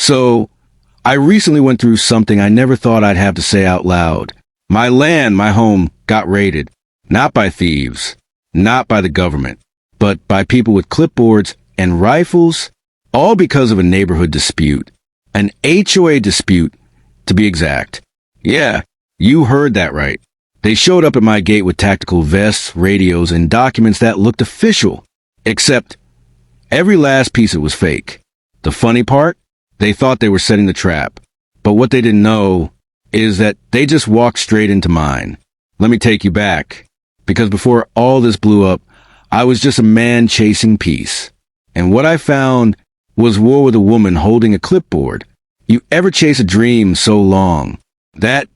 So, I recently went through something I never thought I'd have to say out loud. My land, my home, got raided. Not by thieves, not by the government, but by people with clipboards and rifles, all because of a neighborhood dispute. An HOA dispute, to be exact. Yeah, you heard that right. They showed up at my gate with tactical vests, radios, and documents that looked official. Except, every last piece of it was fake. The funny part? They thought they were setting the trap. But what they didn't know is that they just walked straight into mine. Let me take you back. Because before all this blew up, I was just a man chasing peace. And what I found was war with a woman holding a clipboard. You ever chase a dream so long that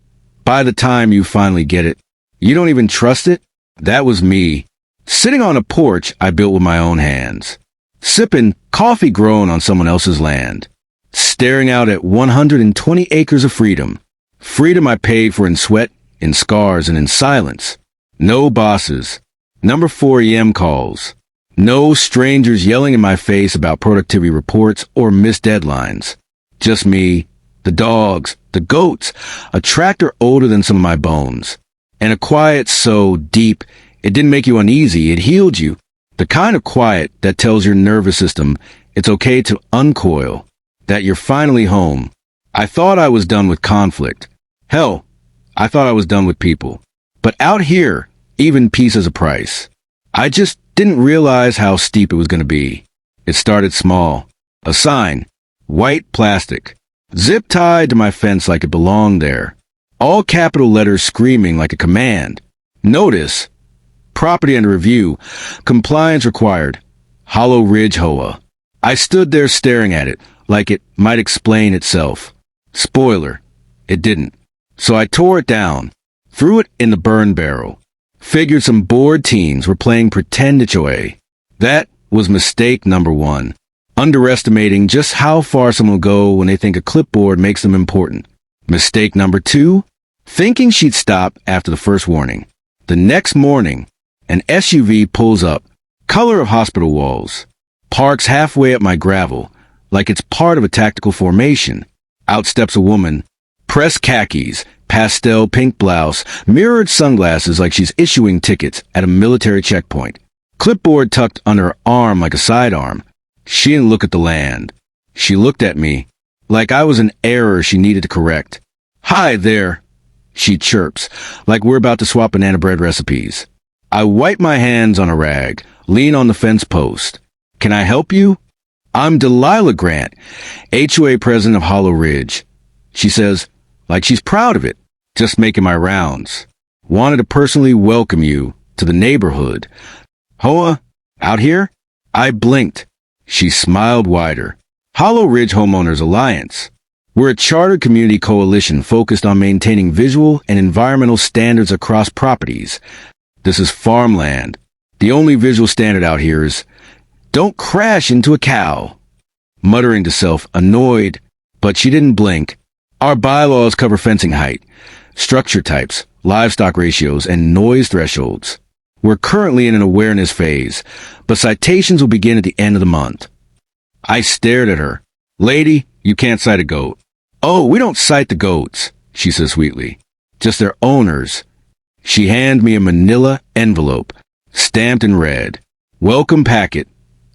by the time you finally get it, you don't even trust it? That was me. Sitting on a porch I built with my own hands. Sipping coffee grown on someone else's land. Staring out at 120 acres of freedom. Freedom I paid for in sweat, in scars, and in silence. No bosses. Number 4 EM calls. No strangers yelling in my face about productivity reports or missed deadlines. Just me, the dogs, the goats, a tractor older than some of my bones. And a quiet so deep, it didn't make you uneasy, it healed you. The kind of quiet that tells your nervous system it's okay to uncoil. That you're finally home. I thought I was done with conflict. Hell, I thought I was done with people. But out here, even peace has a price. I just didn't realize how steep it was going to be. It started small. A sign. White plastic. Zip tied to my fence like it belonged there. All capital letters screaming like a command. Notice. Property under review. Compliance required. Hollow Ridge HOA. I stood there staring at it, like it might explain itself. Spoiler, it didn't. So I tore it down, threw it in the burn barrel. Figured some bored teens were playing pretend HOA. That was mistake number 1. Underestimating just how far someone will go when they think a clipboard makes them important. Mistake number 2, thinking she'd stop after the first warning. The next morning, an SUV pulls up, color of hospital walls, parks halfway up my gravel, like it's part of a tactical formation. Out steps a woman, pressed khakis, pastel pink blouse, mirrored sunglasses like she's issuing tickets at a military checkpoint. Clipboard tucked under her arm like a sidearm. She didn't look at the land. She looked at me, like I was an error she needed to correct. Hi there, she chirps, like we're about to swap banana bread recipes. I wipe my hands on a rag, lean on the fence post. Can I help you? I'm Delilah Grant, HOA president of Hollow Ridge. She says, like she's proud of it, just making my rounds. Wanted to personally welcome you to the neighborhood. HOA, out here? I blinked. She smiled wider. Hollow Ridge Homeowners Alliance. We're a chartered community coalition focused on maintaining visual and environmental standards across properties. This is farmland. The only visual standard out here is don't crash into a cow. Muttering to self, annoyed, but she didn't blink. Our bylaws cover fencing height, structure types, livestock ratios, and noise thresholds. We're currently in an awareness phase, but citations will begin at the end of the month. I stared at her. Lady, you can't cite a goat. Oh, we don't cite the goats, she says sweetly. Just their owners. She handed me a manila envelope, stamped in red. Welcome packet.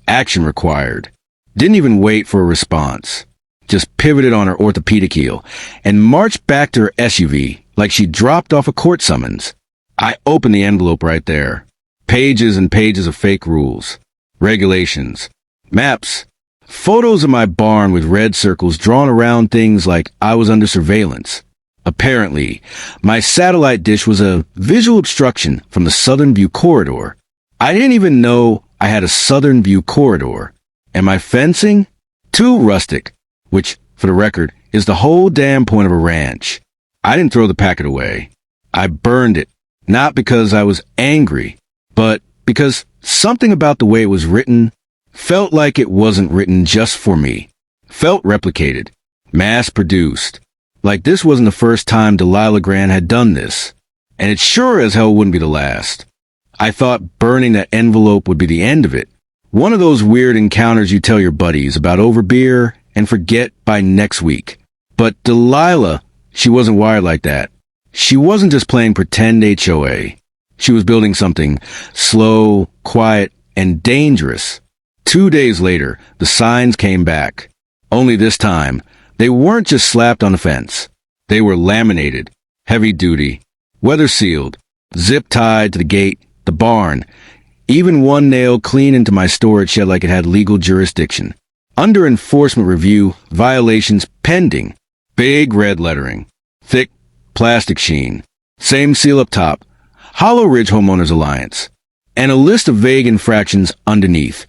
Action required. Didn't even wait for a response. Just pivoted on her orthopedic heel and marched back to her SUV like she dropped off a court summons. I opened the envelope right there. Pages and pages of fake rules. Regulations. Maps. Photos of my barn with red circles drawn around things like I was under surveillance. Apparently, my satellite dish was a visual obstruction from the Southern View Corridor. I didn't even know I had a Southern View Corridor. And my fencing? Too rustic, which, for the record, is the whole damn point of a ranch. I didn't throw the packet away. I burned it, not because I was angry, but because something about the way it was written felt like it wasn't written just for me. Felt replicated, mass-produced. Like this wasn't the first time Delilah Grant had done this. And it sure as hell wouldn't be the last. I thought burning that envelope would be the end of it. One of those weird encounters you tell your buddies about over beer and forget by next week. But Delilah, she wasn't wired like that. She wasn't just playing pretend HOA. She was building something slow, quiet, and dangerous. 2 days later, the signs came back. Only this time, they weren't just slapped on the fence. They were laminated, heavy-duty, weather-sealed, zip-tied to the gate, the barn, even one nail clean into my storage shed like it had legal jurisdiction. Under enforcement review, violations pending. Big red lettering. Thick plastic sheen. Same seal up top. Hollow Ridge Homeowners Alliance. And a list of vague infractions underneath.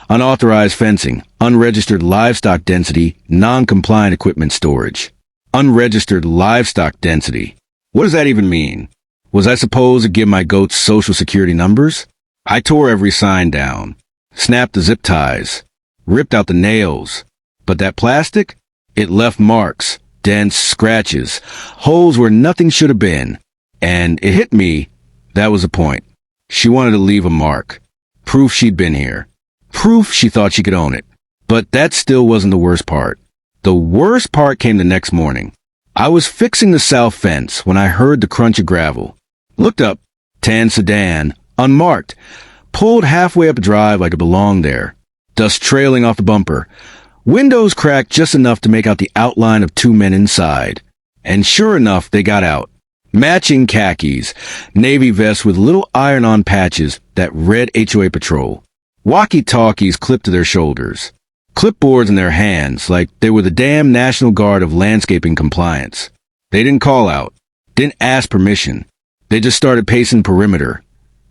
Unauthorized fencing, unregistered livestock density, non-compliant equipment storage. Unregistered livestock density. What does that even mean? Was I supposed to give my goats social security numbers? I tore every sign down, snapped the zip ties, ripped out the nails. But that plastic? It left marks, dents, scratches, holes where nothing should have been. And it hit me. That was the point. She wanted to leave a mark. Proof she'd been here. Proof she thought she could own it. But that still wasn't the worst part. The worst part came the next morning. I was fixing the south fence when I heard the crunch of gravel. Looked up. Tan sedan, unmarked, pulled halfway up a drive like it belonged there. Dust trailing off the bumper. Windows cracked just enough to make out the outline of two men inside. And sure enough, they got out. Matching khakis, navy vests with little iron-on patches that read HOA Patrol. Walkie-talkies clipped to their shoulders. Clipboards in their hands like they were the damn National Guard of landscaping compliance. They didn't call out. Didn't ask permission. They just started pacing perimeter.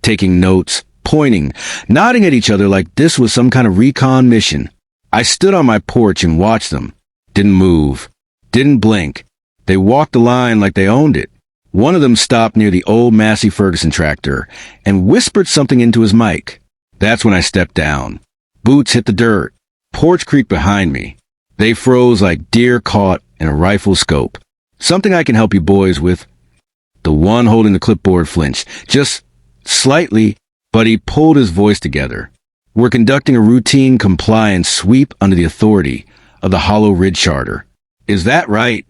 Taking notes, pointing, nodding at each other like this was some kind of recon mission. I stood on my porch and watched them. Didn't move. Didn't blink. They walked the line like they owned it. One of them stopped near the old Massey Ferguson tractor and whispered something into his mic. That's when I stepped down. Boots hit the dirt. Porch creaked behind me. They froze like deer caught in a rifle scope. Something I can help you boys with. The one holding the clipboard flinched, just slightly, but he pulled his voice together. We're conducting a routine compliance sweep under the authority of the Hollow Ridge Charter. Is that right?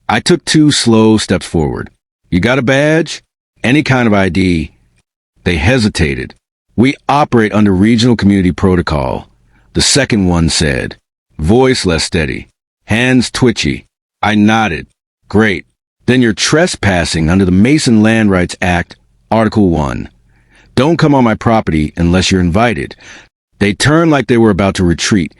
I took 2 slow steps forward. You got a badge? Any kind of ID? They hesitated. We operate under regional community protocol. The second one said, voice less steady, hands twitchy. I nodded. Great. Then you're trespassing under the Mason Land Rights Act, Article 1. Don't come on my property unless you're invited. They turned like they were about to retreat,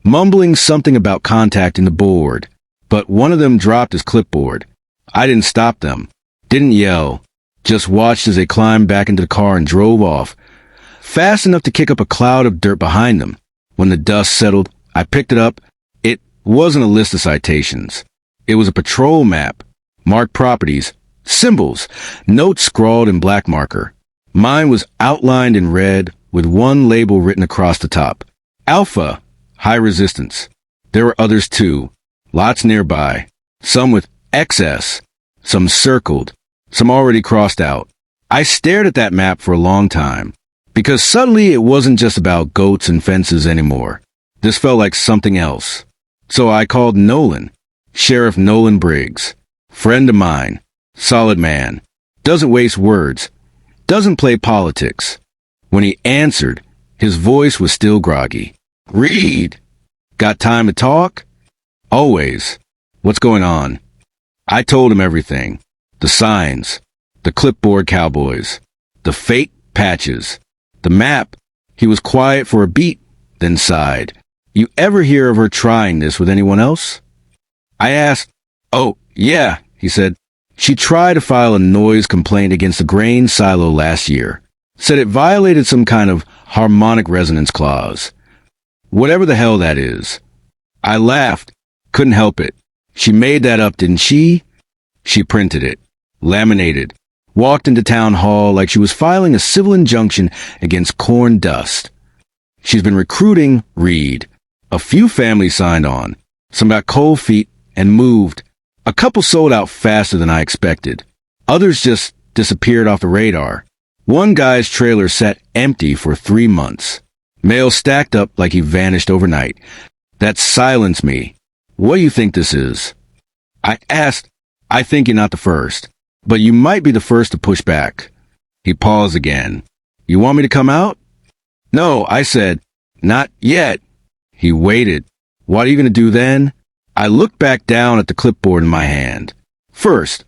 mumbling something about contacting the board. But one of them dropped his clipboard. I didn't stop them. Didn't yell. Just watched as they climbed back into the car and drove off, fast enough to kick up a cloud of dirt behind them. When the dust settled, I picked it up. It wasn't a list of citations. It was a patrol map, marked properties, symbols, notes scrawled in black marker. Mine was outlined in red with one label written across the top. Alpha, high resistance. There were others too, lots nearby, some with XS, some circled, some already crossed out. I stared at that map for a long time. Because suddenly it wasn't just about goats and fences anymore. This felt like something else. So I called Nolan, Sheriff Nolan Briggs. Friend of mine. Solid man. Doesn't waste words. Doesn't play politics. When he answered, his voice was still groggy. Reed! Got time to talk? Always. What's going on? I told him everything. The signs. The clipboard cowboys. The fake patches. The map. He was quiet for a beat, then sighed. You ever hear of her trying this with anyone else? I asked. Oh, yeah, he said. She tried to file a noise complaint against the grain silo last year. Said it violated some kind of harmonic resonance clause. Whatever the hell that is. I laughed. Couldn't help it. She made that up, didn't she? She printed it. Laminated. Walked into town hall like she was filing a civil injunction against corn dust. She's been recruiting Reed. A few families signed on. Some got cold feet and moved. A couple sold out faster than I expected. Others just disappeared off the radar. One guy's trailer sat empty for 3 months. Mail stacked up like he vanished overnight. that silenced me. What do you think this is? I asked. I think you're not the first, but you might be the first to push back. He paused again. You want me to come out? No, I said. Not yet. He waited. What are you going to do then? I looked back down at the clipboard in my hand. First,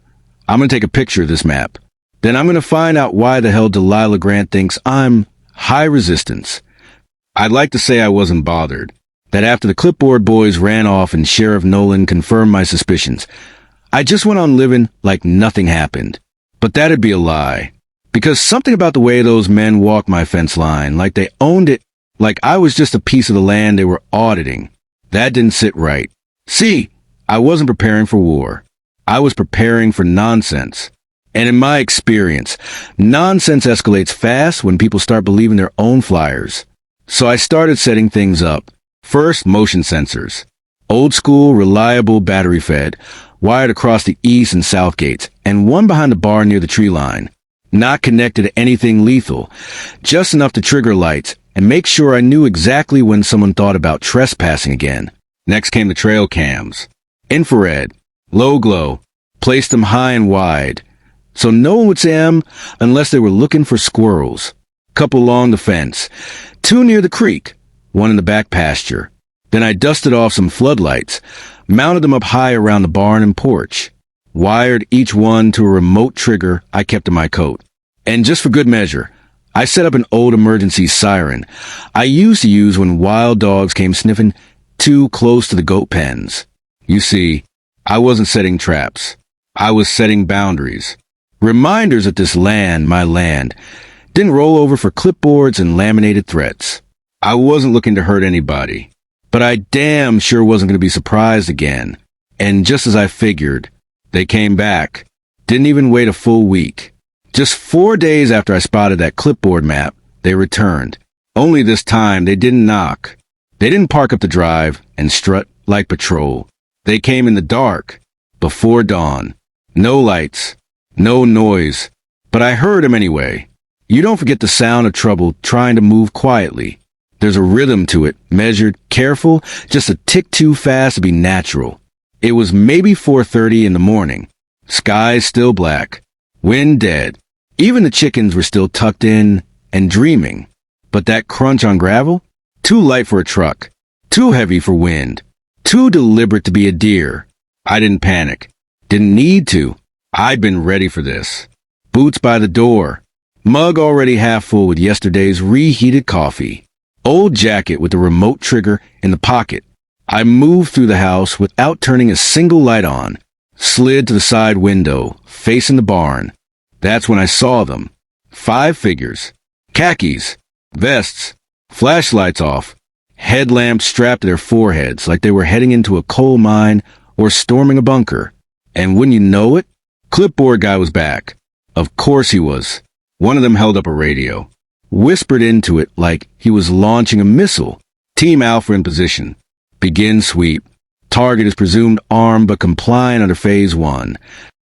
I'm going to take a picture of this map. Then I'm going to find out why the hell Delilah Grant thinks I'm high resistance. I'd like to say I wasn't bothered. That after the clipboard boys ran off and Sheriff Nolan confirmed my suspicions, I just went on living like nothing happened. But that'd be a lie. Because something about the way those men walked my fence line, like they owned it, like I was just a piece of the land they were auditing, that didn't sit right. See, I wasn't preparing for war. I was preparing for nonsense. And in my experience, nonsense escalates fast when people start believing their own flyers. So I started setting things up. First, motion sensors. Old school, reliable, battery-fed, wired across the east and south gates, and one behind the bar near the tree line. Not connected to anything lethal, just enough to trigger lights and make sure I knew exactly when someone thought about trespassing again. Next came the trail cams. Infrared, low glow, placed them high and wide, so no one would see them unless they were looking for squirrels. Couple along the fence, 2 near the creek, 1 in the back pasture. Then I dusted off some floodlights, mounted them up high around the barn and porch, wired each one to a remote trigger I kept in my coat. And just for good measure, I set up an old emergency siren I used to use when wild dogs came sniffing too close to the goat pens. You see, I wasn't setting traps. I was setting boundaries. Reminders that this land, my land, didn't roll over for clipboards and laminated threats. I wasn't looking to hurt anybody, but I damn sure wasn't going to be surprised again. And just as I figured, they came back. Didn't even wait a full week. Just 4 days after I spotted that clipboard map, they returned. Only this time, they didn't knock. They didn't park up the drive and strut like patrol. They came in the dark, before dawn. No lights, no noise, but I heard him anyway. You don't forget the sound of trouble trying to move quietly. There's a rhythm to it, measured, careful, just a tick too fast to be natural. It was maybe 4:30 in the morning. Sky still black, wind dead. Even the chickens were still tucked in and dreaming. But that crunch on gravel? Too light for a truck, too heavy for wind, too deliberate to be a deer. I didn't panic. Didn't need to. I'd been ready for this. Boots by the door. Mug already half full with yesterday's reheated coffee. Old jacket with the remote trigger in the pocket. I moved through the house without turning a single light on. Slid to the side window, facing the barn. That's when I saw them. 5 figures. Khakis. Vests. Flashlights off. Headlamps strapped to their foreheads like they were heading into a coal mine or storming a bunker. And wouldn't you know it, clipboard guy was back. Of course he was. One of them held up a radio. Whispered into it like he was launching a missile. Team Alpha in position. Begin sweep. Target is presumed armed but compliant under Phase 1.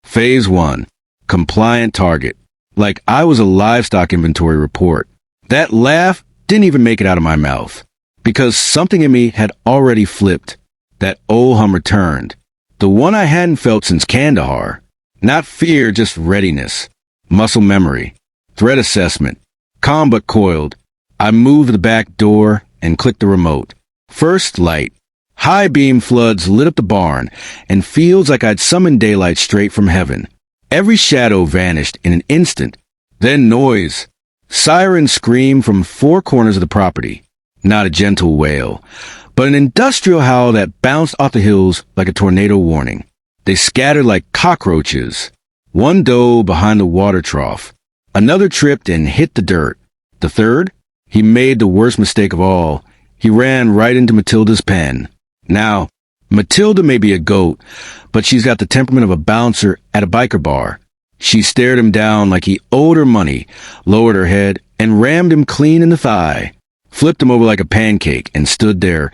Phase 1. Compliant target. Like I was a livestock inventory report. That laugh didn't even make it out of my mouth. Because something in me had already flipped. That old hum returned. The one I hadn't felt since Kandahar. Not fear, just readiness. Muscle memory. Threat assessment. Calm but coiled. I moved to the back door and clicked the remote. First light. High beam floods lit up the barn and feels like I'd summoned daylight straight from heaven. Every shadow vanished in an instant. Then noise. Siren scream from 4 corners of the property. Not a gentle wail, but an industrial howl that bounced off the hills like a tornado warning. They scattered like cockroaches. One dove behind the water trough. Another tripped and hit the dirt. The third? He made the worst mistake of all. He ran right into Matilda's pen. Now, Matilda may be a goat, but she's got the temperament of a bouncer at a biker bar. She stared him down like he owed her money, lowered her head, and rammed him clean in the thigh. Flipped him over like a pancake and stood there,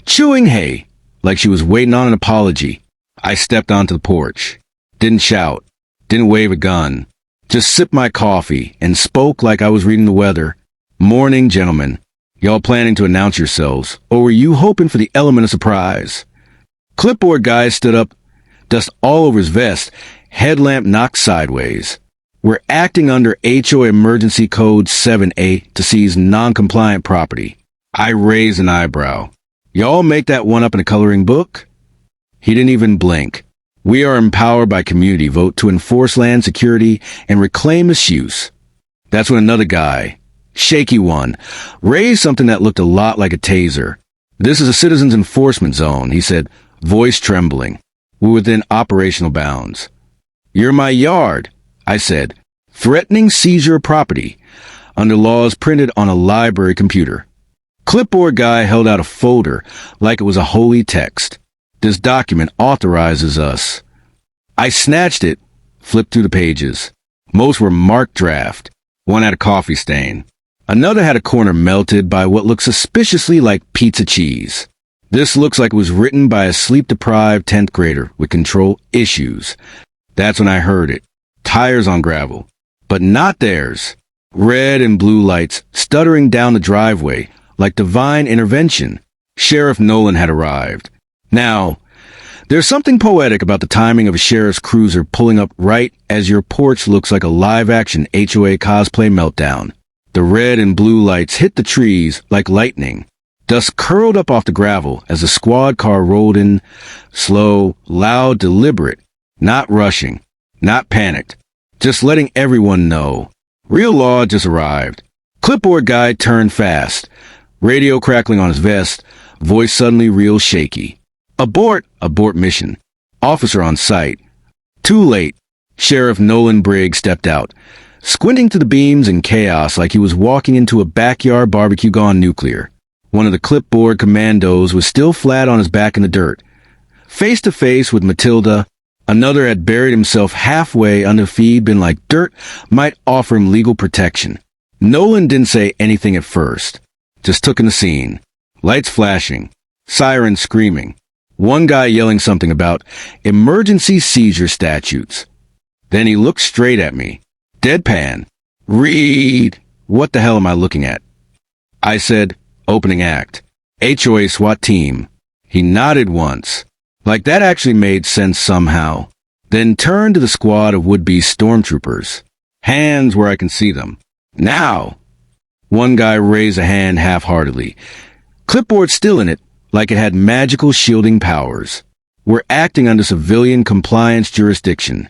chewing hay, like she was waiting on an apology. I stepped onto the porch. Didn't shout. Didn't wave a gun. Just sipped my coffee and spoke like I was reading the weather. Morning, gentlemen. Y'all planning to announce yourselves, or were you hoping for the element of surprise? Clipboard guy stood up, dust all over his vest, headlamp knocked sideways. We're acting under HOA Emergency Code 7A to seize non-compliant property. I raised an eyebrow. Y'all make that one up in a coloring book? He didn't even blink. We are empowered by community vote to enforce land security and reclaim misuse. That's when another guy, shaky one, raised something that looked a lot like a taser. This is a citizens enforcement zone, he said, voice trembling. We're within operational bounds. You're my yard, I said, threatening seizure of property, under laws printed on a library computer. Clipboard guy held out a folder like it was a holy text. This document authorizes us. I snatched it, flipped through the pages. Most were marked draft. One had a coffee stain. Another had a corner melted by what looked suspiciously like pizza cheese. This looks like it was written by a sleep-deprived 10th grader with control issues. That's when I heard it. Tires on gravel. But not theirs. Red and blue lights stuttering down the driveway like divine intervention. Sheriff Nolan had arrived. Now, there's something poetic about the timing of a sheriff's cruiser pulling up right as your porch looks like a live-action HOA cosplay meltdown. The red and blue lights hit the trees like lightning. Dust curled up off the gravel as the squad car rolled in, slow, loud, deliberate, not rushing, not panicked, just letting everyone know. Real law just arrived. Clipboard guy turned fast, radio crackling on his vest, voice suddenly real shaky. Abort mission. Officer on site. Too late. Sheriff Nolan Briggs stepped out, squinting to the beams in chaos like he was walking into a backyard barbecue gone nuclear. One of the clipboard commandos was still flat on his back in the dirt. Face to face with Matilda, another had buried himself halfway under feed, been like dirt might offer him legal protection. Nolan didn't say anything at first, just took in the scene. Lights flashing, sirens screaming. One guy yelling something about emergency seizure statutes. Then he looked straight at me. Deadpan. Read. What the hell am I looking at? I said, opening act. HOA SWAT team. He nodded once. Like that actually made sense somehow. Then turned to the squad of would-be stormtroopers. Hands where I can see them. Now. One guy raised a hand half-heartedly. Clipboard still in it, like it had magical shielding powers. We're acting under civilian compliance jurisdiction.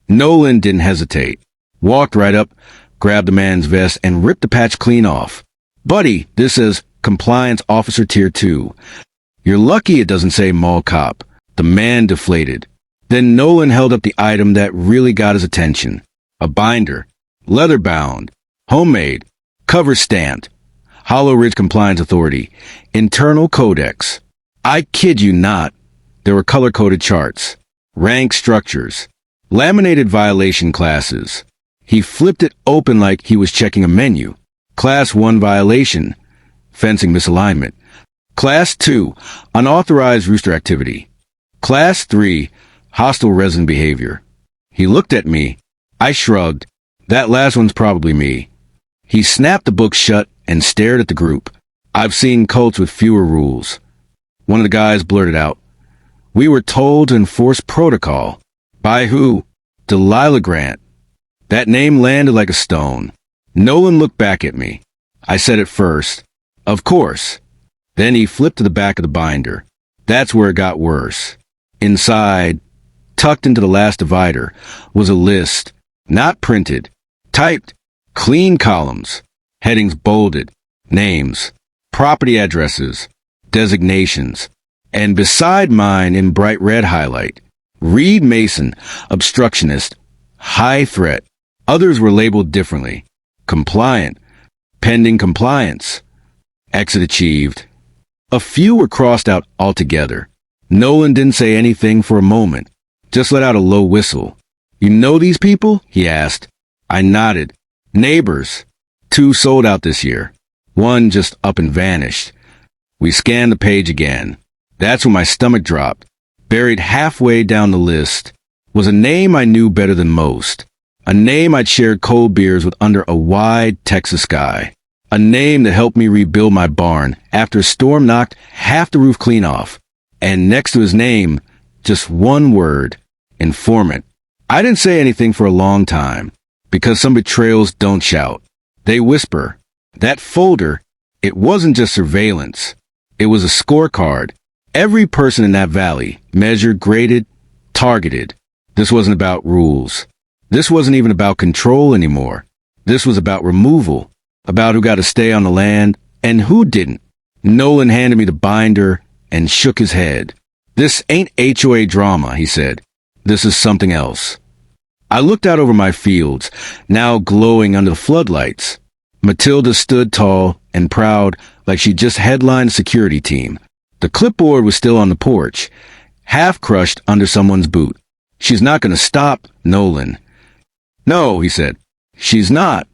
Nolan didn't hesitate. Walked right up, grabbed the man's vest, and ripped the patch clean off. Buddy, this says Compliance Officer Tier 2. You're lucky it doesn't say Mall Cop. The man deflated. Then Nolan held up the item that really got his attention. A binder. Leather-bound. Homemade. Cover stamped. Hollow Ridge Compliance Authority. Internal Codex. I kid you not. There were color-coded charts. Rank structures. Laminated violation classes. He flipped it open like he was checking a menu. Class 1 violation. Fencing misalignment. Class 2. Unauthorized rooster activity. Class 3. Hostile resident behavior. He looked at me. I shrugged. That last one's probably me. He snapped the book shut and stared at the group. I've seen cults with fewer rules. One of the guys blurted out, "We were told to enforce protocol." By who? Delilah Grant. That name landed like a stone. Nolan looked back at me. I said it first. Of course. Then he flipped to the back of the binder. That's where it got worse. Inside, tucked into the last divider, was a list, not printed, typed, clean columns, headings bolded, names, property addresses, designations, and beside mine in bright red highlight, Reed Mason, obstructionist, high threat. Others were labeled differently. Compliant, pending compliance, exit achieved. A few were crossed out altogether. Nolan didn't say anything for a moment, just let out a low whistle. "You know these people?" he asked. I nodded. "Neighbors. 2 sold out this year. 1 just up and vanished." We scanned the page again. That's when my stomach dropped. Buried halfway down the list was a name I knew better than most. A name I'd shared cold beers with under a wide Texas sky. A name that helped me rebuild my barn after a storm knocked half the roof clean off. And next to his name, just one word: informant. I didn't say anything for a long time, because some betrayals don't shout. They whisper. That folder, it wasn't just surveillance. It was a scorecard. Every person in that valley, measured, graded, targeted. This wasn't about rules. This wasn't even about control anymore. This was about removal, about who got to stay on the land and who didn't. Nolan handed me the binder and shook his head. This ain't HOA drama, he said. This is something else. I looked out over my fields, now glowing under the floodlights. Matilda stood tall and proud, like she just headlined a security team. The clipboard was still on the porch, half crushed under someone's boot. She's not going to stop, Nolan. No, he said. She's not.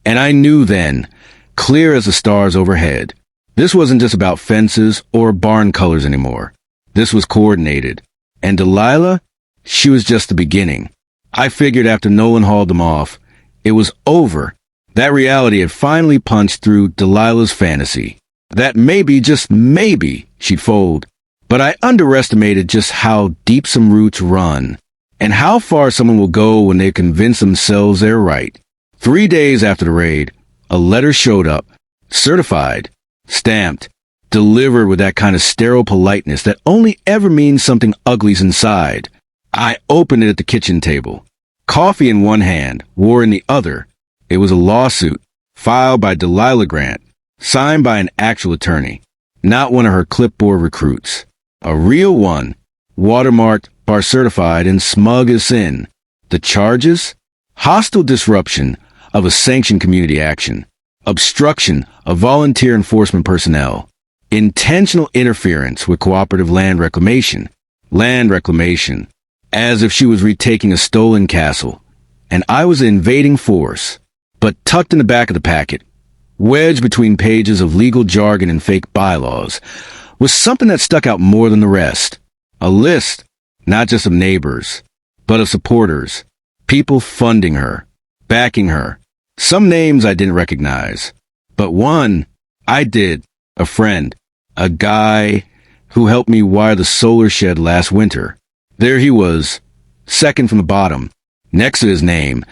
And I knew then, clear as the stars overhead, this wasn't just about fences or barn colors anymore. This was coordinated. And Delilah, she was just the beginning. I figured after Nolan hauled them off, it was over. That reality had finally punched through Delilah's fantasy. That maybe, just maybe, she'd fold. But I underestimated just how deep some roots run, and how far someone will go when they convince themselves they're right. 3 days after the raid, a letter showed up, certified, stamped, delivered with that kind of sterile politeness that only ever means something ugly's inside. I opened it at the kitchen table. Coffee in one hand, war in the other. It was a lawsuit, filed by Delilah Grant, signed by an actual attorney, not one of her clipboard recruits. A real one, watermarked, bar certified, and smug as sin. The charges? Hostile disruption of a sanctioned community action, obstruction of volunteer enforcement personnel, intentional interference with cooperative land reclamation, as if she was retaking a stolen castle, and I was an invading force. But tucked in the back of the packet, wedged between pages of legal jargon and fake bylaws, was something that stuck out more than the rest. A list, not just of neighbors, but of supporters, people funding her, backing her. Some names I didn't recognize, but one I did, a friend, a guy who helped me wire the solar shed last winter. There he was, second from the bottom, next to his name,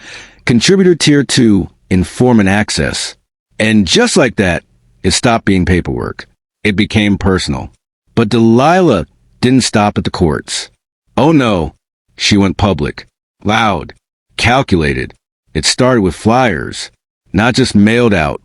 contributor tier 2, informant access. And just like that, it stopped being paperwork. It became personal. But Delilah didn't stop at the courts. Oh no, she went public. Loud. Calculated. It started with flyers. Not just mailed out.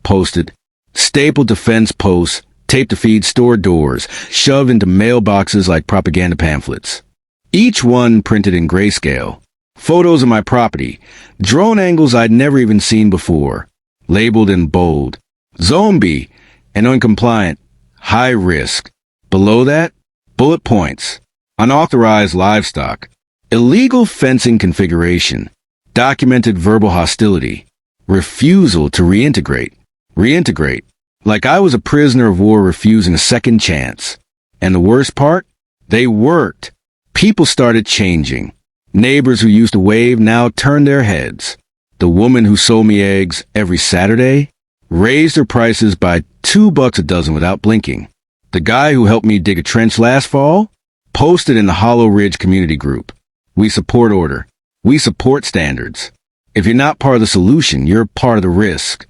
Posted. Stapled to fence posts. Taped to feed store doors. Shoved into mailboxes like propaganda pamphlets. Each one printed in grayscale. Photos of my property. Drone angles I'd never even seen before. Labeled in bold. Zombie and uncompliant. High risk. Below that, bullet points. Unauthorized livestock. Illegal fencing configuration. Documented verbal hostility. Refusal to reintegrate. Reintegrate. Like I was a prisoner of war refusing a second chance. And the worst part? They worked. People started changing. Neighbors who used to wave now turned their heads. The woman who sold me eggs every Saturday raised her prices by $2 a dozen without blinking. The guy who helped me dig a trench last fall posted in the Hollow Ridge community group. We support order. We support standards. If you're not part of the solution, you're part of the risk.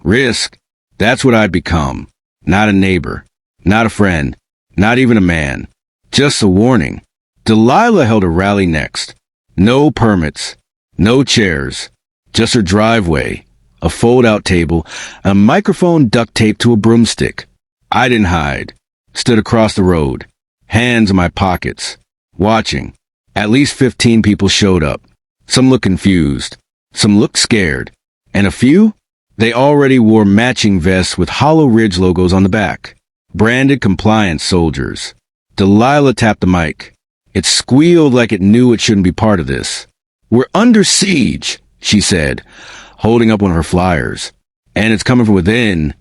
Risk, that's what I'd become. Not a neighbor. Not a friend. Not even a man. Just a warning. Delilah held a rally next. No permits. No chairs. Just her driveway. A fold-out table. A microphone duct taped to a broomstick. I didn't hide. Stood across the road. Hands in my pockets. Watching. At least 15 people showed up. Some looked confused. Some looked scared. And a few? They already wore matching vests with Hollow Ridge logos on the back. Branded compliance soldiers. Delilah tapped the mic. It squealed like it knew it shouldn't be part of this. We're under siege, she said, holding up one of her flyers. And it's coming from within.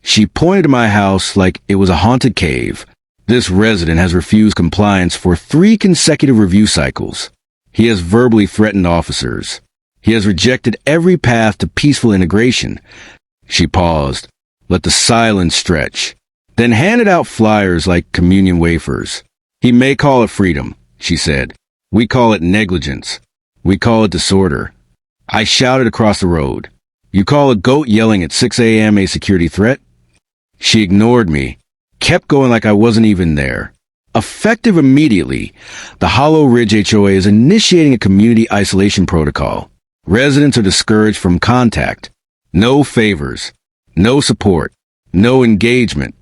She pointed to my house like it was a haunted cave. This resident has refused compliance for 3 consecutive review cycles. He has verbally threatened officers. He has rejected every path to peaceful integration. She paused, let the silence stretch, then handed out flyers like communion wafers. He may call it freedom, she said. We call it negligence. We call it disorder. I shouted across the road. You call a goat yelling at 6 a.m. a security threat? She ignored me, kept going like I wasn't even there. Effective immediately, the Hollow Ridge HOA is initiating a community isolation protocol. Residents are discouraged from contact. No favors. No support. No engagement.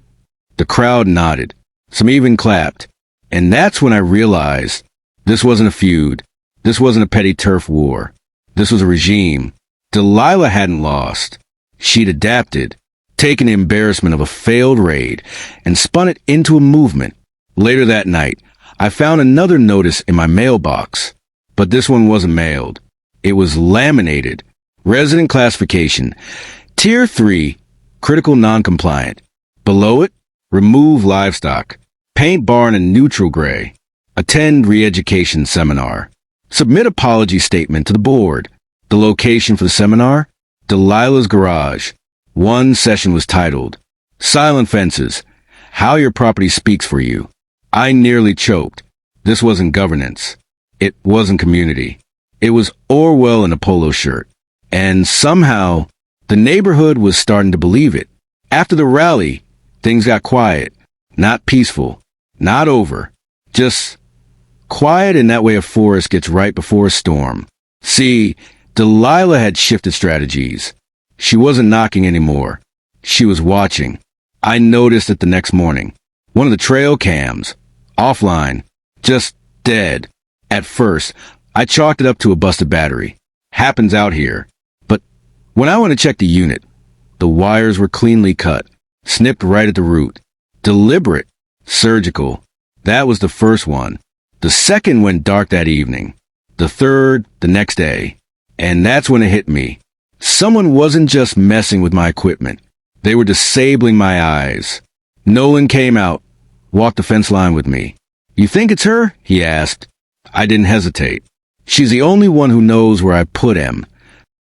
The crowd nodded. Some even clapped. And that's when I realized this wasn't a feud. This wasn't a petty turf war. This was a regime. Delilah hadn't lost. She'd adapted, taken the embarrassment of a failed raid, and spun it into a movement. Later that night, I found another notice in my mailbox, but this one wasn't mailed. It was laminated. Resident classification, Tier 3, critical non-compliant. Below it, remove livestock. Paint barn in neutral gray. Attend re-education seminar. Submit apology statement to the board. The location for the seminar? Delilah's garage. One session was titled, Silent Fences, How Your Property Speaks for You. I nearly choked. This wasn't governance. It wasn't community. It was Orwell in a polo shirt. And somehow, the neighborhood was starting to believe it. After the rally, things got quiet. Not peaceful. Not over. Just quiet in that way a forest gets right before a storm. See, Delilah had shifted strategies. She wasn't knocking anymore. She was watching. I noticed it the next morning. One of the trail cams, offline, just dead. At first, I chalked it up to a busted battery. Happens out here. But when I went to check the unit, the wires were cleanly cut, snipped right at the root. Deliberate, surgical. That was the first one. The second went dark that evening. The third, the next day. And that's when it hit me. Someone wasn't just messing with my equipment. They were disabling my eyes. Nolan came out, walked the fence line with me. You think it's her? He asked. I didn't hesitate. She's the only one who knows where I put him.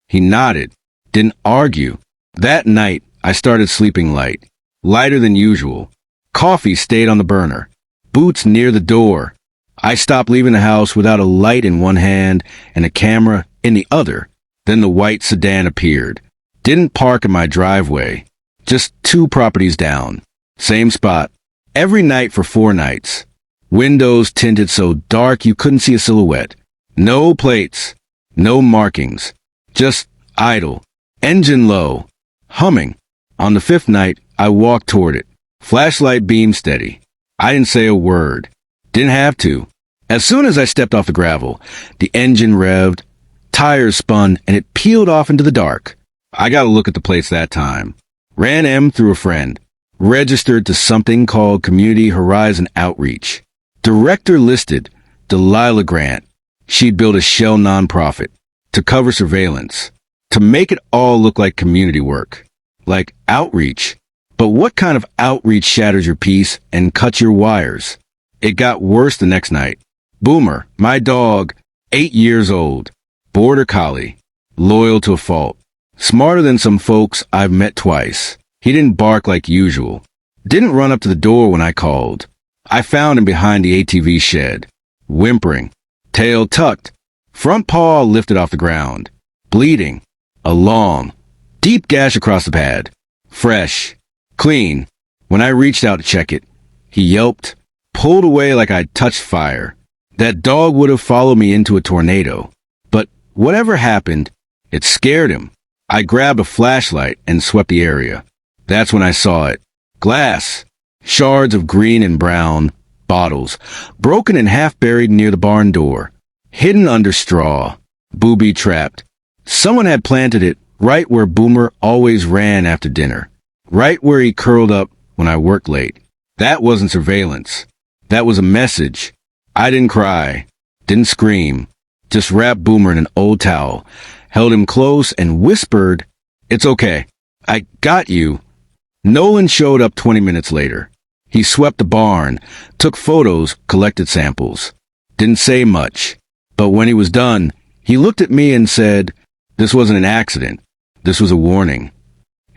He nodded, didn't argue. That night, I started sleeping light. Lighter than usual. Coffee stayed on the burner. Boots near the door. I stopped leaving the house without a light in one hand and a camera in the other. Then the white sedan appeared. Didn't park in my driveway. Just 2 properties down. Same spot. Every night for 4 nights. Windows tinted so dark you couldn't see a silhouette. No plates. No markings. Just idle. Engine low. Humming. On the 5th night, I walked toward it. Flashlight beam steady. I didn't say a word. Didn't have to. As soon as I stepped off the gravel, the engine revved, tires spun, and it peeled off into the dark. I got a look at the plates that time. Ran M through a friend. Registered to something called Community Horizon Outreach. Director listed, Delilah Grant. She'd built a shell nonprofit to cover surveillance, to make it all look like community work, like outreach. But what kind of outreach shatters your peace and cuts your wires? It got worse the next night. Boomer, my dog, 8 years old, border collie, loyal to a fault, smarter than some folks I've met twice. He didn't bark like usual, didn't run up to the door when I called. I found him behind the ATV shed, whimpering, tail tucked, front paw lifted off the ground, bleeding, a long, deep gash across the pad, fresh, clean. When I reached out to check it, he yelped, pulled away like I'd touched fire. That dog would have followed me into a tornado. But whatever happened, it scared him. I grabbed a flashlight and swept the area. That's when I saw it. Glass. Shards of green and brown. Bottles. Broken and half buried near the barn door. Hidden under straw. Booby trapped. Someone had planted it right where Boomer always ran after dinner. Right where he curled up when I worked late. That wasn't surveillance. That was a message. I didn't cry. Didn't scream. Just wrapped Boomer in an old towel. Held him close and whispered, "It's okay. I got you." Nolan showed up 20 minutes later. He swept the barn, took photos, collected samples. Didn't say much. But when he was done, he looked at me and said, "This wasn't an accident. This was a warning."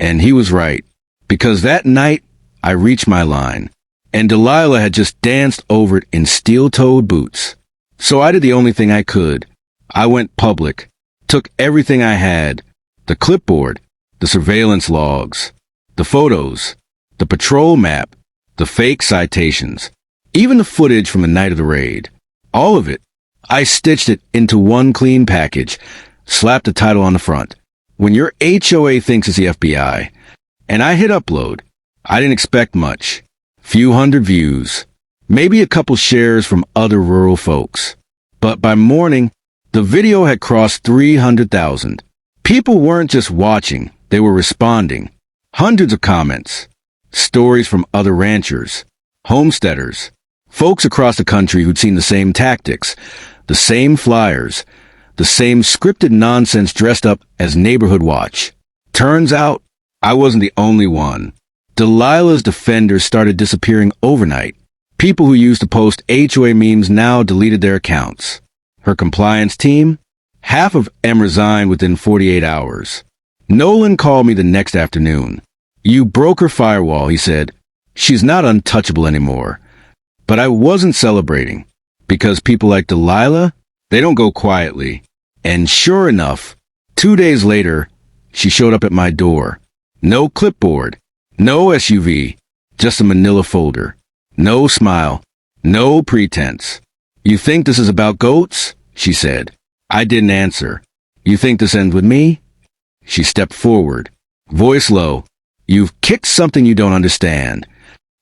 And he was right, because that night I reached my line, and Delilah had just danced over it in steel-toed boots. So I did the only thing I could. I went public, took everything I had, the clipboard, the surveillance logs, the photos, the patrol map, the fake citations, even the footage from the night of the raid. All of it. I stitched it into one clean package, slapped the title on the front. When your HOA thinks it's the FBI. And I hit upload. I didn't expect much. Few hundred views. Maybe a couple shares from other rural folks. But by morning, the video had crossed 300,000. People weren't just watching, they were responding. Hundreds of comments. Stories from other ranchers, homesteaders, folks across the country who'd seen the same tactics, the same flyers, the same scripted nonsense dressed up as neighborhood watch. Turns out, I wasn't the only one. Delilah's defenders started disappearing overnight. People who used to post HOA memes now deleted their accounts. Her compliance team? Half of them resigned within 48 hours. Nolan called me the next afternoon. You broke her firewall, he said. She's not untouchable anymore. But I wasn't celebrating, because people like Delilah, they don't go quietly. And sure enough, 2 days later, she showed up at my door. No clipboard, no SUV, just a manila folder. No smile, no pretense. You think this is about goats? She said. I didn't answer. You think this ends with me? She stepped forward, voice low. You've kicked something you don't understand.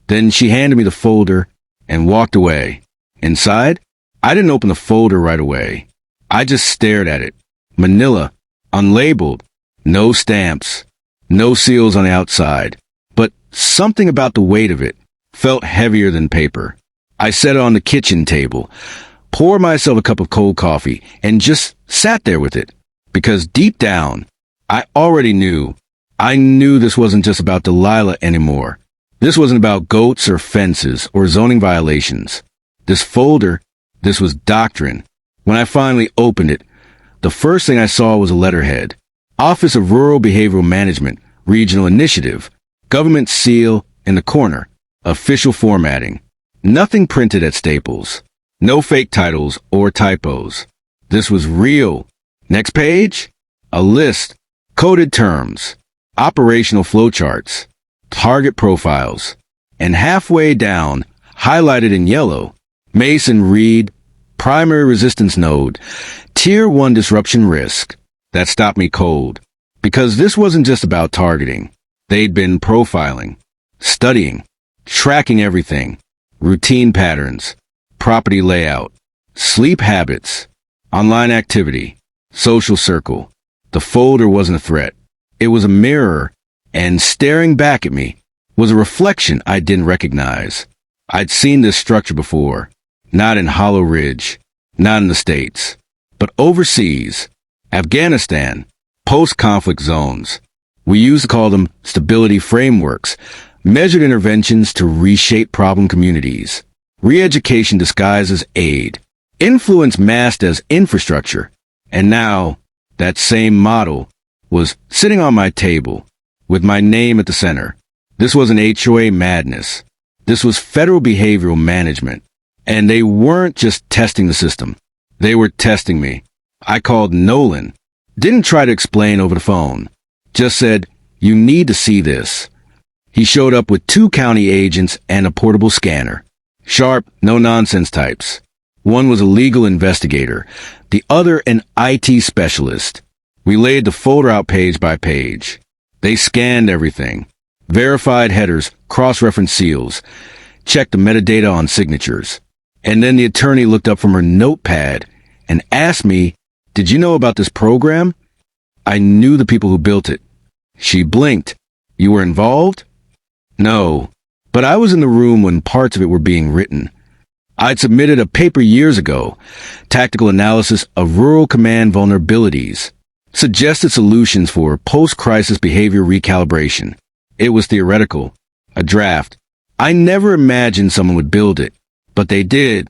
Then she handed me the folder and walked away. Inside, I didn't open the folder right away. I just stared at it. Manila, unlabeled, no stamps, no seals on the outside. But something about the weight of it felt heavier than paper. I set it on the kitchen table, poured myself a cup of cold coffee, and just sat there with it. Because deep down, I already knew. I knew this wasn't just about Delilah anymore. This wasn't about goats or fences or zoning violations. This folder, this was doctrine. When I finally opened it, the first thing I saw was a letterhead. Office of Rural Behavioral Management, Regional Initiative, government seal in the corner, official formatting. Nothing printed at Staples. No fake titles or typos. This was real. Next page? A list. Coded terms. Operational flowcharts. Target profiles. And halfway down, highlighted in yellow, Mason Reed, primary resistance node, tier 1 disruption risk. That stopped me cold. Because this wasn't just about targeting. They'd been profiling, studying, tracking everything. Routine patterns, property layout, sleep habits, online activity, social circle. The folder wasn't a threat. It was a mirror, and staring back at me was a reflection I didn't recognize. I'd seen this structure before, not in Hollow Ridge, not in the States, but overseas, Afghanistan, post-conflict zones. We used to call them stability frameworks, measured interventions to reshape problem communities, re-education disguised as aid, influence masked as infrastructure, and now that same model was sitting on my table with my name at the center. This wasn't HOA madness. This was federal behavioral management, and they weren't just testing the system. They were testing me. I called Nolan, didn't try to explain over the phone, just said, "You need to see this." He showed up with 2 county agents and a portable scanner. Sharp, no-nonsense types. One was a legal investigator, the other an IT specialist. We laid the folder out page by page. They scanned everything, verified headers, cross-referenced seals, checked the metadata on signatures. And then the attorney looked up from her notepad and asked me, "Did you know about this program?" I knew the people who built it. She blinked. "You were involved?" No, but I was in the room when parts of it were being written. I'd submitted a paper years ago, Tactical Analysis of Rural Command Vulnerabilities, suggested solutions for post-crisis behavior recalibration. It was theoretical, a draft. I never imagined someone would build it, but they did.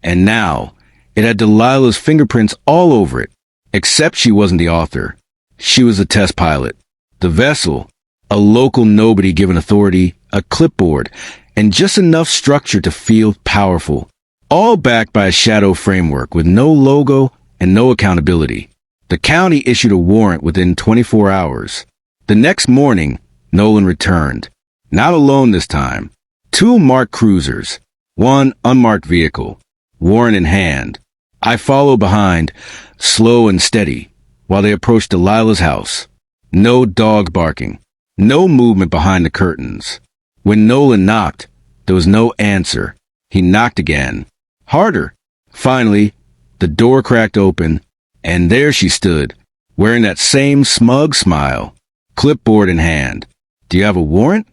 And now, it had Delilah's fingerprints all over it, except she wasn't the author. She was the test pilot, the vessel, A local nobody given authority, a clipboard, and just enough structure to feel powerful. All backed by a shadow framework with no logo and no accountability. The county issued a warrant within 24 hours. The next morning, Nolan returned. Not alone this time. 2 marked cruisers, 1 unmarked vehicle, warrant in hand. I followed behind, slow and steady, while they approached Delilah's house. No dog barking, no movement behind the curtains. When Nolan knocked, there was no answer. He knocked again. Harder. Finally, the door cracked open, and there she stood, wearing that same smug smile, clipboard in hand. "Do you have a warrant?"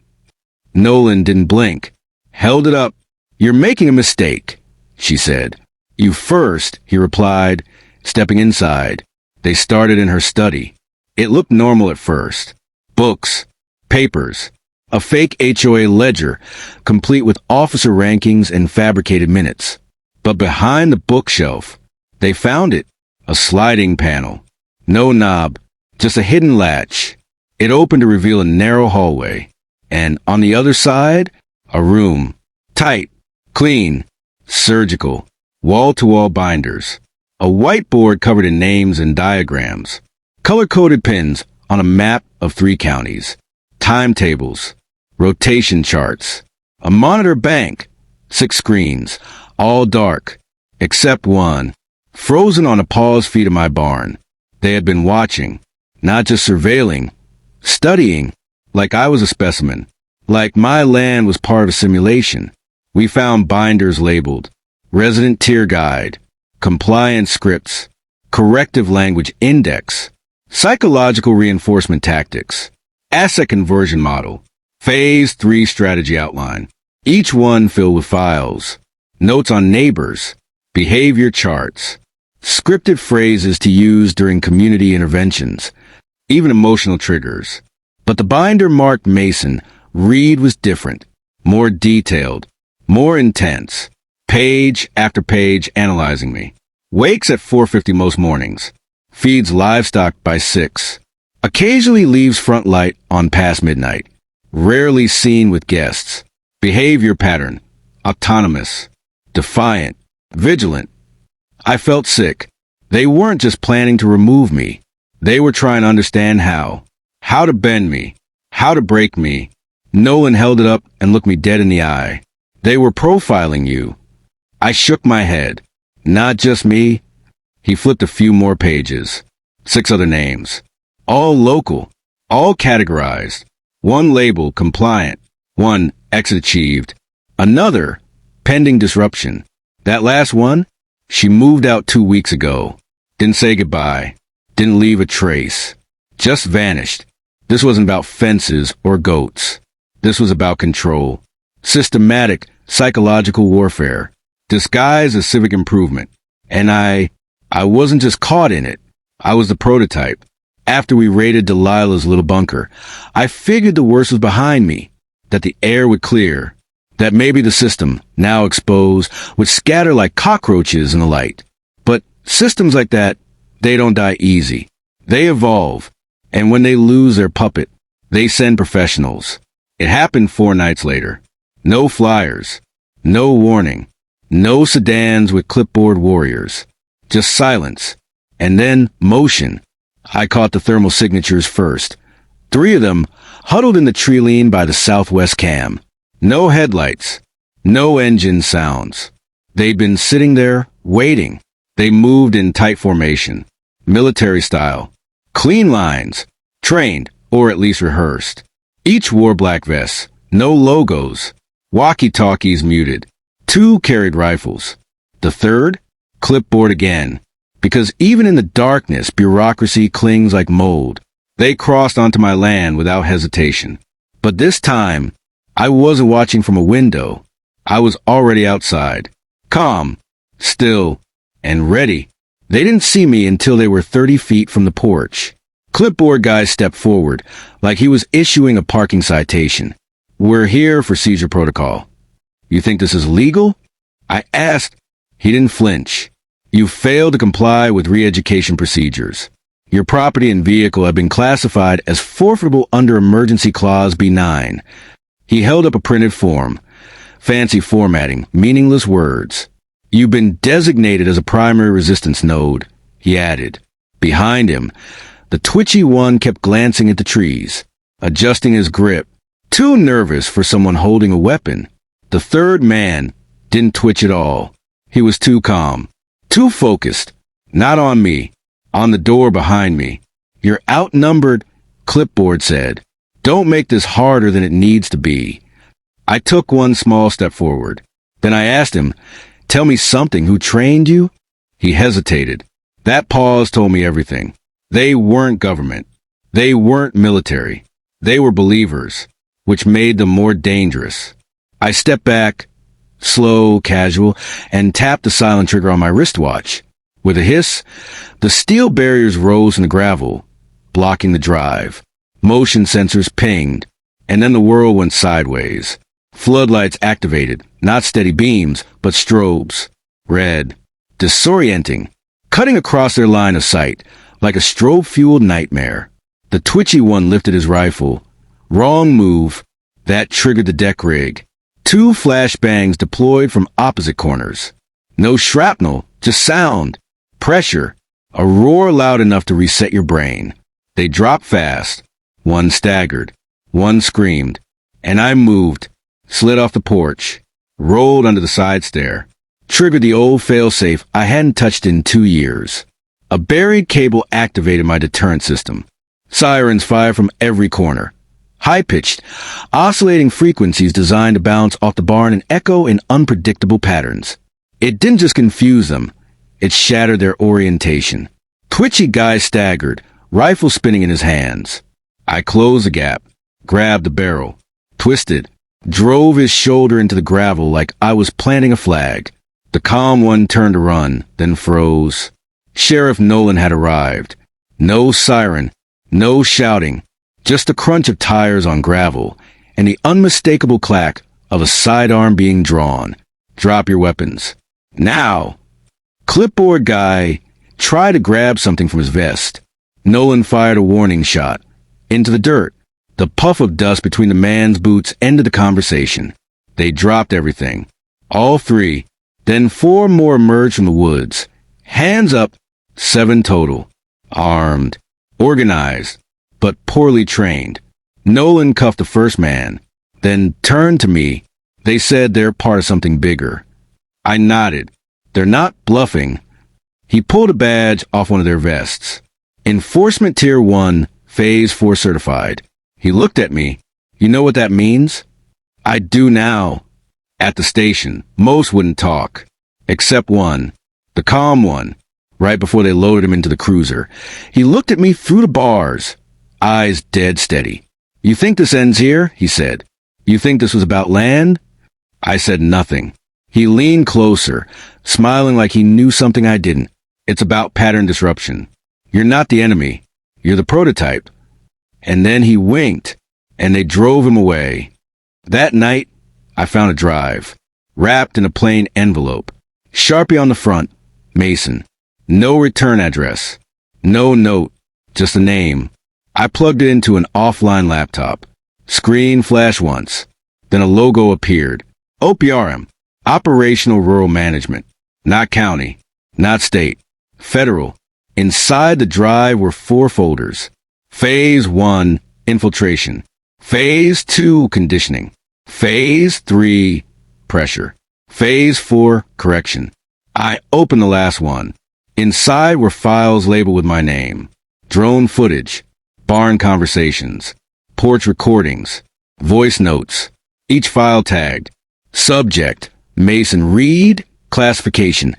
Nolan didn't blink. Held it up. "You're making a mistake," she said. "You first," he replied, stepping inside. They started in her study. It looked normal at first. Books, papers, a fake HOA ledger, complete with officer rankings and fabricated minutes. But behind the bookshelf, they found it. A sliding panel. No knob, just a hidden latch. It opened to reveal a narrow hallway. And on the other side, a room. Tight, clean, surgical, wall-to-wall binders. A whiteboard covered in names and diagrams. Color-coded pins on a map of 3 counties. Timetables. Rotation charts. A monitor bank. 6 screens. All dark, except one, frozen on a pause feet of my barn. They had been watching, not just surveilling, studying, like I was a specimen, like my land was part of a simulation. We found binders labeled, resident tier guide, compliance scripts, corrective language index, psychological reinforcement tactics, asset conversion model, phase 3 strategy outline, each one filled with files. Notes on neighbors, behavior charts, scripted phrases to use during community interventions, even emotional triggers. But the binder marked Mason, Reed was different, more detailed, more intense, page after page analyzing me. Wakes at 4:50 most mornings, feeds livestock by 6, occasionally leaves front light on past midnight, rarely seen with guests, behavior pattern, autonomous, defiant, vigilant. I felt sick. They weren't just planning to remove me. They were trying to understand how to bend me, how to break me. Nolan held it up and looked me dead in the eye. "They were profiling you." I shook my head. "Not just me." He flipped a few more pages. 6 other names. All local, all categorized. One label, compliant. One, exit achieved. Another, pending disruption. That last one, she moved out 2 weeks ago. Didn't say goodbye. Didn't leave a trace. Just vanished. This wasn't about fences or goats. This was about control. Systematic, psychological warfare. Disguised as civic improvement. And I wasn't just caught in it. I was the prototype. After we raided Delilah's little bunker, I figured the worst was behind me. That the air would clear. That maybe the system, now exposed, would scatter like cockroaches in the light. But systems like that, they don't die easy. They evolve, and when they lose their puppet, they send professionals. It happened 4 nights later. No flyers, no warning, no sedans with clipboard warriors. Just silence, and then motion. I caught the thermal signatures first. 3 of them huddled in the tree lean by the southwest cam. No headlights, no engine sounds. They'd been sitting there, waiting. They moved in tight formation, military style. Clean lines, trained, or at least rehearsed. Each wore black vests, no logos. Walkie-talkies muted. 2 carried rifles. The third, clipboard again. Because even in the darkness, bureaucracy clings like mold. They crossed onto my land without hesitation. But this time, I wasn't watching from a window. I was already outside. Calm, still, and ready. They didn't see me until they were 30 feet from the porch. Clipboard guy stepped forward, like he was issuing a parking citation. "We're here for seizure protocol." "You think this is legal?" I asked. He didn't flinch. "You failed to comply with re-education procedures." Your property and vehicle have been classified as forfeitable under Emergency Clause B9. He held up a printed form. Fancy formatting, meaningless words. You've been designated as a primary resistance node, he added. Behind him, the twitchy one kept glancing at the trees, adjusting his grip, too nervous for someone holding a weapon. The third man didn't twitch at all. He was too calm, too focused. Not on me, on the door behind me. You're outnumbered, Clipboard said. Don't make this harder than it needs to be. I took one small step forward. Then I asked him, tell me something, who trained you? He hesitated. That pause told me everything. They weren't government. They weren't military. They were believers, which made them more dangerous. I stepped back, slow, casual, and tapped the silent trigger on my wristwatch. With a hiss, the steel barriers rose in the gravel, blocking the drive. Motion sensors pinged, and then the world went sideways. Floodlights activated, not steady beams, but strobes. Red. Disorienting. Cutting across their line of sight, like a strobe-fueled nightmare. The twitchy one lifted his rifle. Wrong move. That triggered the deck rig. 2 flashbangs deployed from opposite corners. No shrapnel, just sound. Pressure. A roar loud enough to reset your brain. They dropped fast. One staggered. One screamed. And I moved. Slid off the porch. Rolled under the side stair. Triggered the old failsafe I hadn't touched in 2 years. A buried cable activated my deterrent system. Sirens fired from every corner. High-pitched, oscillating frequencies designed to bounce off the barn and echo in unpredictable patterns. It didn't just confuse them. It shattered their orientation. Twitchy guy staggered, rifle spinning in his hands. I closed the gap, grabbed the barrel, twisted, drove his shoulder into the gravel like I was planting a flag. The calm one turned to run, then froze. Sheriff Nolan had arrived. No siren, no shouting, just the crunch of tires on gravel and the unmistakable clack of a sidearm being drawn. Drop your weapons. Now! Clipboard guy tried to grab something from his vest. Nolan fired a warning shot. Into the dirt. The puff of dust between the man's boots ended the conversation. They dropped everything. All 3. Then 4 more emerged from the woods. Hands up. 7 total. Armed. Organized. But poorly trained. Nolan cuffed the first man. Then turned to me. They said they're part of something bigger. I nodded. They're not bluffing. He pulled a badge off one of their vests. Enforcement Tier 1, Phase 4 certified. He looked at me. You know what that means? I do now. At the station, most wouldn't talk. Except one. The calm one. Right before they loaded him into the cruiser. He looked at me through the bars. Eyes dead steady. You think this ends here? He said. You think this was about land? I said nothing. He leaned closer, smiling like he knew something I didn't. It's about pattern disruption. You're not the enemy. You're the prototype. And then he winked, and they drove him away. That night, I found a drive, wrapped in a plain envelope. Sharpie on the front, Mason. No return address. No note, just a name. I plugged it into an offline laptop. Screen flashed once. Then a logo appeared. OPRM. Operational Rural Management. Not county. Not state. Federal. Inside the drive were 4 folders. Phase 1, infiltration. Phase 2, conditioning. Phase 3, pressure. Phase 4, correction. I opened the last one. Inside were files labeled with my name. Drone footage. Barn conversations. Porch recordings. Voice notes. Each file tagged. Subject. Mason Reed. Classification.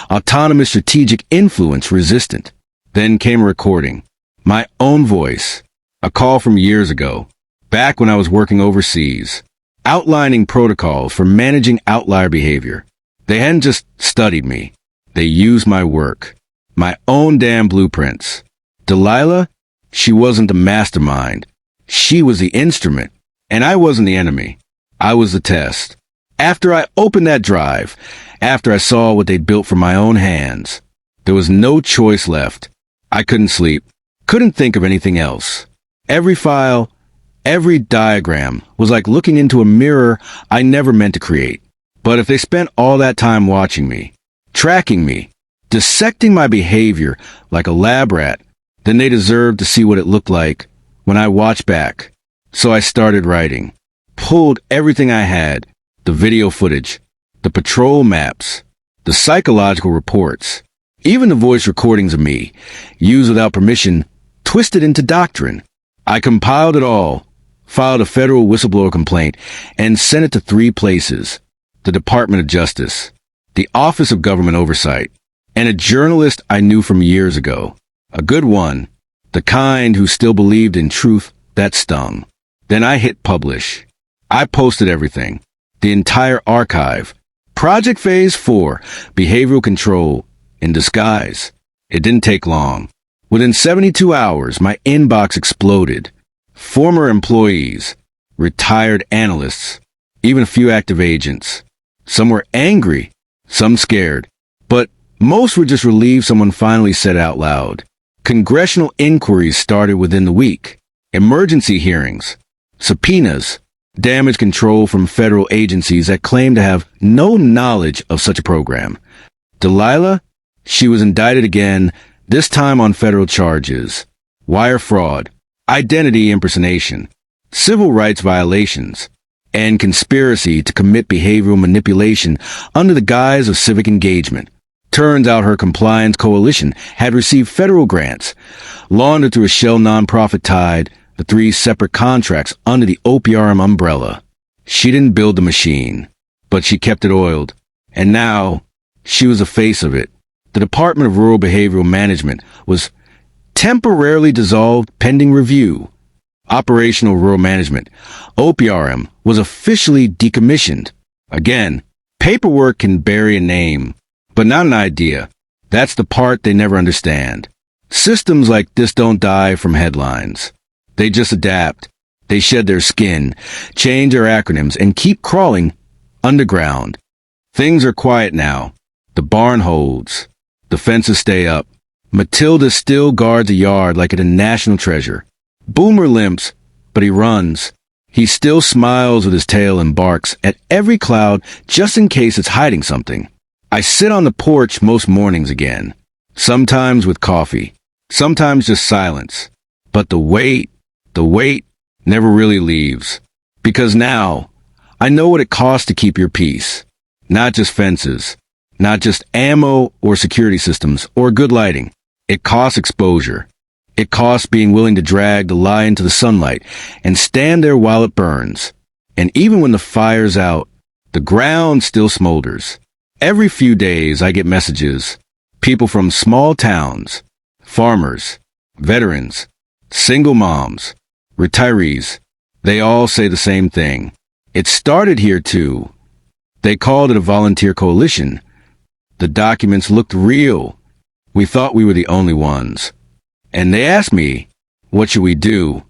Autonomous strategic influence resistant. Then came a recording. My own voice. A call from years ago. Back when I was working overseas. Outlining protocols for managing outlier behavior. They hadn't just studied me. They used my work. My own damn blueprints. Delilah? She wasn't the mastermind. She was the instrument. And I wasn't the enemy. I was the test. After I opened that drive, after I saw what they'd built from my own hands, there was no choice left. I couldn't sleep. Couldn't think of anything else. Every file, every diagram was like looking into a mirror I never meant to create. But if they spent all that time watching me, tracking me, dissecting my behavior like a lab rat, then they deserved to see what it looked like when I watched back. So I started writing, pulled everything I had, the video footage, the patrol maps, the psychological reports, even the voice recordings of me, used without permission, twisted into doctrine. I compiled it all, filed a federal whistleblower complaint, and sent it to 3 places: the Department of Justice, the Office of Government Oversight, and a journalist I knew from years ago. A good one, the kind who still believed in truth that stung. Then I hit publish. I posted everything, the entire archive. Project Phase 4, Behavioral Control, in disguise. It didn't take long. Within 72 hours, my inbox exploded. Former employees, retired analysts, even a few active agents. Some were angry, some scared, but most were just relieved someone finally said out loud. Congressional inquiries started within the week. Emergency hearings, subpoenas, damage control from federal agencies that claimed to have no knowledge of such a program. Delilah, she was indicted again, this time on federal charges: wire fraud, identity impersonation, civil rights violations, and conspiracy to commit behavioral manipulation under the guise of civic engagement. Turns out her compliance coalition had received federal grants, laundered through a shell nonprofit tied the 3 separate contracts under the OPRM umbrella. She didn't build the machine, but she kept it oiled, and now she was the face of it. The Department of Rural Behavioral Management was temporarily dissolved pending review. Operational Rural Management, OPRM, was officially decommissioned. Again, paperwork can bury a name, but not an idea. That's the part they never understand. Systems like this don't die from headlines. They just adapt. They shed their skin, change their acronyms, and keep crawling underground. Things are quiet now. The barn holds. The fences stay up. Matilda still guards a yard like it a national treasure. Boomer limps, but he runs. He still smiles with his tail and barks at every cloud just in case it's hiding something. I sit on the porch most mornings again, sometimes with coffee, sometimes just silence. But the wait never really leaves. Because now, I know what it costs to keep your peace. Not just fences, not just ammo or security systems or good lighting. It costs exposure. It costs being willing to drag the lie into the sunlight and stand there while it burns. And even when the fire's out, the ground still smolders. Every few days I get messages. People from small towns, farmers, veterans, single moms, retirees. They all say the same thing. It started here too. They called it a volunteer coalition. The documents looked real. We thought we were the only ones. And they asked me, what should we do?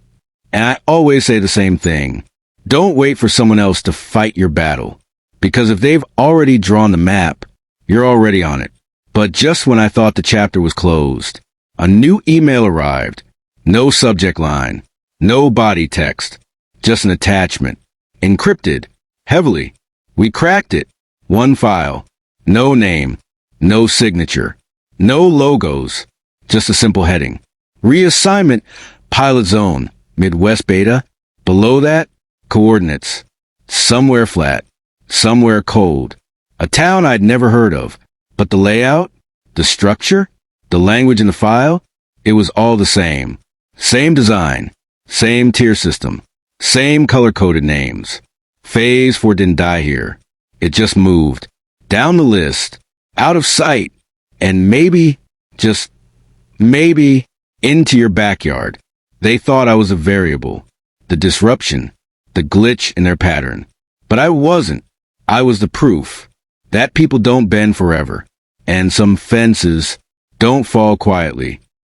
And I always say the same thing. Don't wait for someone else to fight your battle. Because if they've already drawn the map, you're already on it. But just when I thought the chapter was closed, a new email arrived. No subject line, no body text, just an attachment. Encrypted, heavily. We cracked it. One file. No name, no signature, no logos, just a simple heading. Reassignment, pilot zone, Midwest beta. Below that, coordinates. Somewhere flat. Somewhere cold. A town I'd never heard of. But the layout, the structure, the language in the file, it was all the same. Same design, same tier system, same color-coded names. Phase 4 didn't die here. It just moved. Down the list, out of sight, and maybe, just maybe, into your backyard. They thought I was a variable, the disruption, the glitch in their pattern. But I wasn't. I was the proof that people don't bend forever, and some fences don't fall quietly.